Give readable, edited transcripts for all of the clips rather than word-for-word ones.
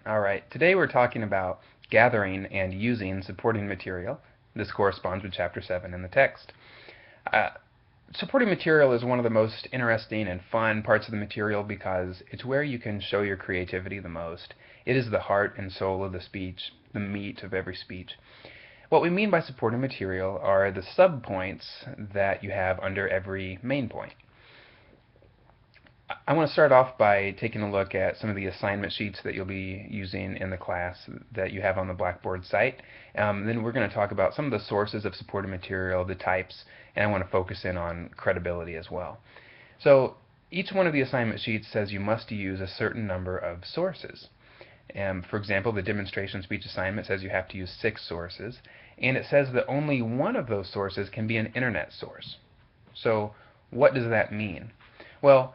Alright, today we're talking about gathering and using supporting material. This corresponds with Chapter 7 in the text. Uh, Supporting material is one of the most interesting and fun parts of the material because it's where you can show your creativity the most. It is the heart and soul of the speech, the meat of every speech. What we mean by supporting material are the subpoints that you have under every main point. I want to start off by taking a look at some of the assignment sheets that you'll be using in the class that you have on the Blackboard site. Then we're going to talk about some of the sources of supported material, the types, and I want to focus in on credibility as well. So each one of the assignment sheets says you must use a certain number of sources. For example, the demonstration speech assignment says you have to use 6 sources, and it says that only one of those sources can be an internet source. So what does that mean? Well,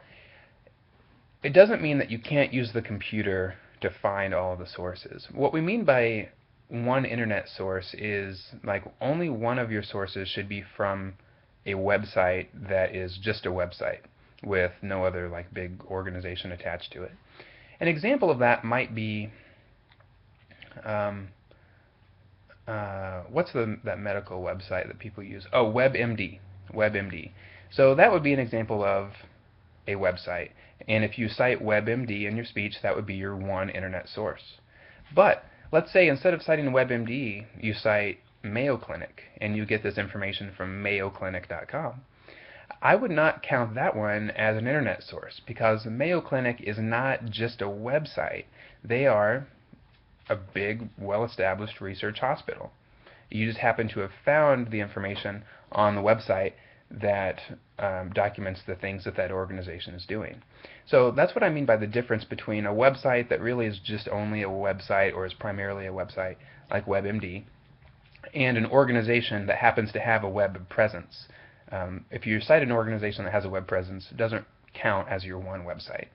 it doesn't mean that you can't use the computer to find all of the sources. What we mean by one internet source is like only one of your sources should be from a website that is just a website with no other like big organization attached to it. An example of that might be um, what's that medical website that people use? Oh, WebMD. WebMD. So that would be an example of a website. And if you cite WebMD in your speech, that would be your one internet source. But let's say instead of citing WebMD, you cite Mayo Clinic, and you get this information from mayoclinic.com. I would not count that one as an internet source because Mayo Clinic is not just a website. They are a big, well-established research hospital. You just happen to have found the information on the website that documents the things that that organization is doing. So that's what I mean by the difference between a website that really is just only a website or is primarily a website like WebMD and an organization that happens to have a web presence. If you cite an organization that has a web presence, it doesn't count as your one website.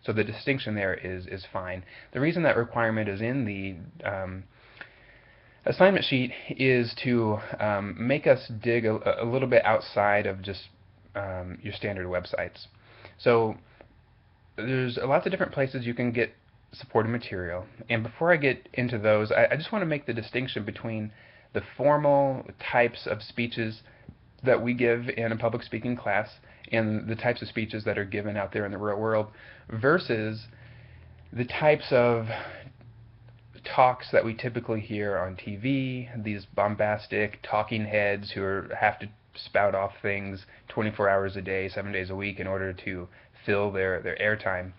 So the distinction there is fine. The reason that requirement is in the assignment sheet is to make us dig a little bit outside of just your standard websites. So there's lots of different places you can get supported material. And before I get into those, I just want to make the distinction between the formal types of speeches that we give in a public speaking class and the types of speeches that are given out there in the real world versus the types of talks that we typically hear on TV, these bombastic talking heads who have to spout off things 24 hours a day, 7 days a week in order to fill their airtime.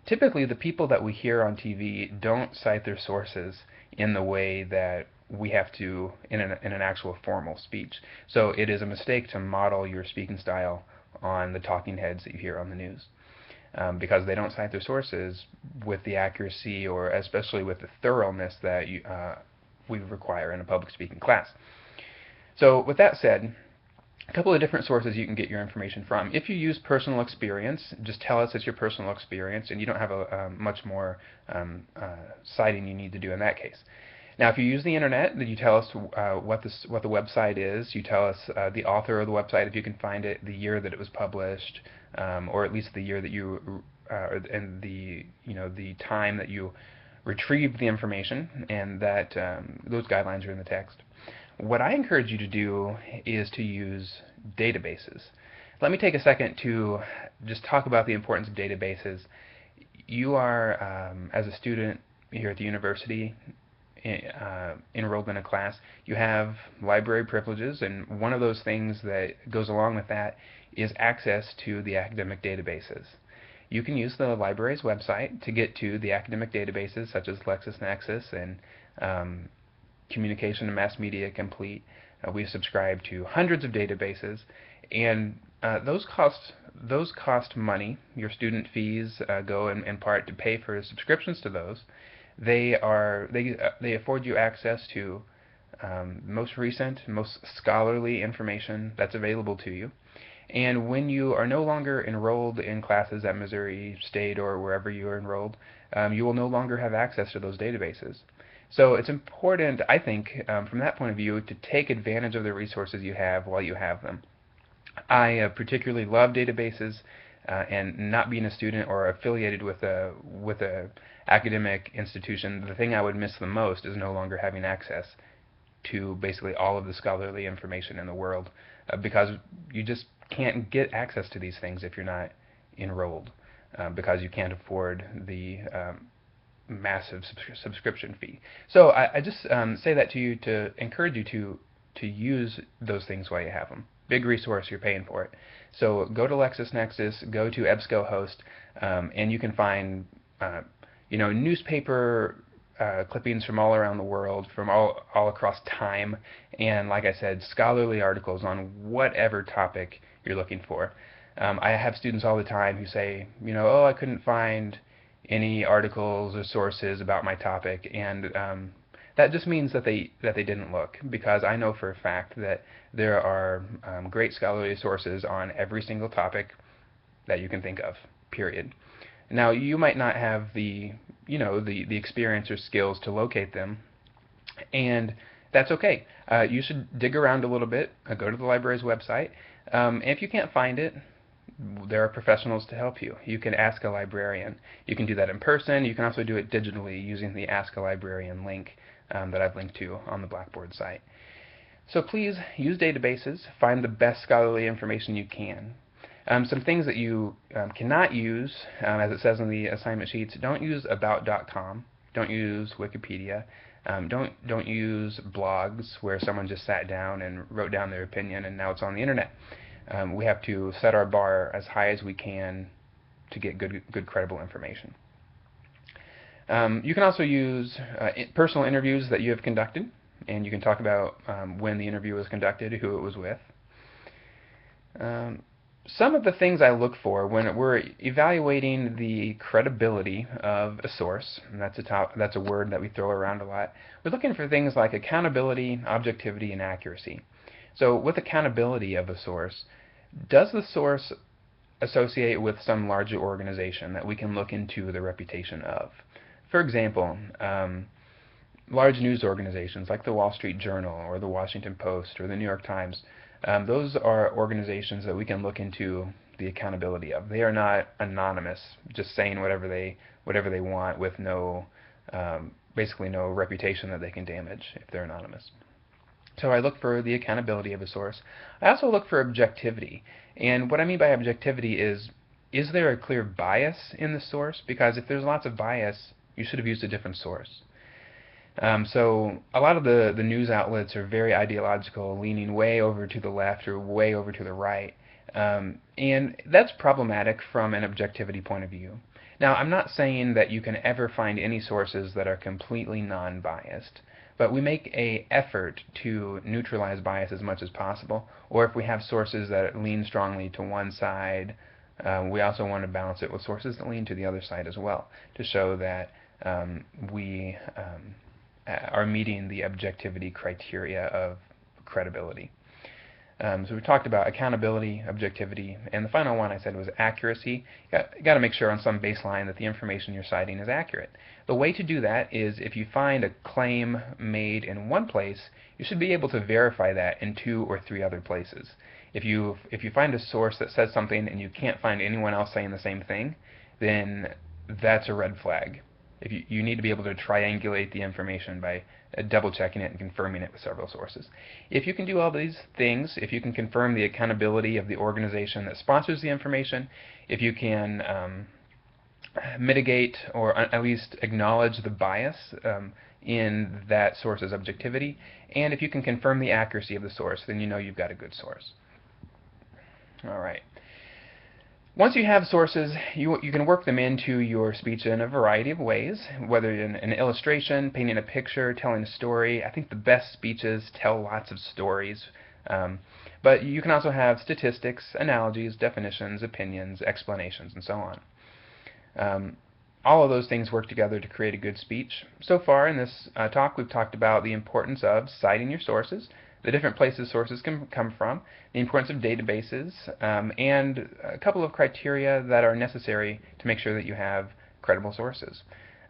Typically, the people that we hear on TV don't cite their sources in the way that we have to in an actual formal speech. So it is a mistake to model your speaking style on the talking heads that you hear on the news. Because they don't cite their sources with the accuracy or especially with the thoroughness that we require in a public speaking class. So with that said, a couple of different sources you can get your information from. If you use personal experience, just tell us it's your personal experience, and you don't have a much more citing you need to do in that case. Now, if you use the internet, then you tell us what the website is. You tell us the author of the website, if you can find it, the year that it was published, or at least the year that you and the time that you retrieved the information, and that those guidelines are in the text. What I encourage you to do is to use databases. Let me take a second to just talk about the importance of databases. You are, as a student here at the university, enrolled in a class, you have library privileges, and one of those things that goes along with that is access to the academic databases. You can use the library's website to get to the academic databases such as LexisNexis and Communication and Mass Media Complete. We subscribe to hundreds of databases, and those cost money. Your student fees go in part to pay for subscriptions to those. They afford you access to most recent, most scholarly information that's available to you. And when you are no longer enrolled in classes at Missouri State or wherever you are enrolled, you will no longer have access to those databases. So it's important, I think, from that point of view, to take advantage of the resources you have while you have them. I particularly love databases, and not being a student or affiliated with a academic institution, the thing I would miss the most is no longer having access to basically all of the scholarly information in the world, because you just can't get access to these things if you're not enrolled, because you can't afford the massive subscription fee. So I just say that to you to encourage you to use those things while you have them. Big resource, you're paying for it. So go to LexisNexis, go to EBSCOhost, and you can find newspaper clippings from all around the world, from all across time, and like I said, scholarly articles on whatever topic you're looking for. I have students all the time who say, oh, I couldn't find any articles or sources about my topic, and that just means that they didn't look, because I know for a fact that there are great scholarly sources on every single topic that you can think of, period. Now, you might not have the experience or skills to locate them, and that's okay. You should dig around a little bit, go to the library's website, and if you can't find it, there are professionals to help you. You can ask a librarian. You can do that in person. You can also do it digitally using the Ask a Librarian link that I've linked to on the Blackboard site. So please use databases. Find the best scholarly information you can. Some things that you cannot use, as it says in the assignment sheets: don't use about.com, don't use Wikipedia, don't use blogs where someone just sat down and wrote down their opinion and now it's on the internet. We have to set our bar as high as we can to get good credible information. You can also use personal interviews that you have conducted, and you can talk about when the interview was conducted, who it was with. Some of the things I look for when we're evaluating the credibility of a source, and that's a word that we throw around a lot, we're looking for things like accountability, objectivity, and accuracy. So with accountability of a source, does the source associate with some larger organization that we can look into the reputation of? For example, large news organizations like the Wall Street Journal or the Washington Post or the New York Times, those are organizations that we can look into the accountability of. They are not anonymous, just saying whatever they want with basically no reputation that they can damage if they're anonymous. So I look for the accountability of a source. I also look for objectivity. And what I mean by objectivity is there a clear bias in the source? Because if there's lots of bias, you should have used a different source. So a lot of the news outlets are very ideological, leaning way over to the left or way over to the right. And that's problematic from an objectivity point of view. Now, I'm not saying that you can ever find any sources that are completely non-biased, but we make an effort to neutralize bias as much as possible, or if we have sources that lean strongly to one side, we also want to balance it with sources that lean to the other side as well, to show that we are meeting the objectivity criteria of credibility. So we talked about accountability, objectivity, and the final one I said was accuracy. You got to make sure on some baseline that the information you're citing is accurate. The way to do that is if you find a claim made in one place, you should be able to verify that in 2 or 3 other places. If you find a source that says something and you can't find anyone else saying the same thing, then that's a red flag. You need to be able to triangulate the information by double checking it and confirming it with several sources. If you can do all these things, if you can confirm the accountability of the organization that sponsors the information, if you can mitigate or at least acknowledge the bias in that source's objectivity, and if you can confirm the accuracy of the source, then you know you've got a good source. All right. Once you have sources, you can work them into your speech in a variety of ways, whether in an illustration, painting a picture, telling a story. I think the best speeches tell lots of stories. But you can also have statistics, analogies, definitions, opinions, explanations, and so on. All of those things work together to create a good speech. So far in this talk, we've talked about the importance of citing your sources, the different places sources can come from, the importance of databases, and a couple of criteria that are necessary to make sure that you have credible sources.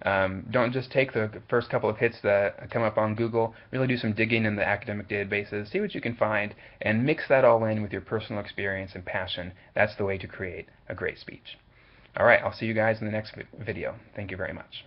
Don't just take the first couple of hits that come up on Google. Really do some digging in the academic databases, see what you can find, and mix that all in with your personal experience and passion. That's the way to create a great speech. All right, I'll see you guys in the next video. Thank you very much.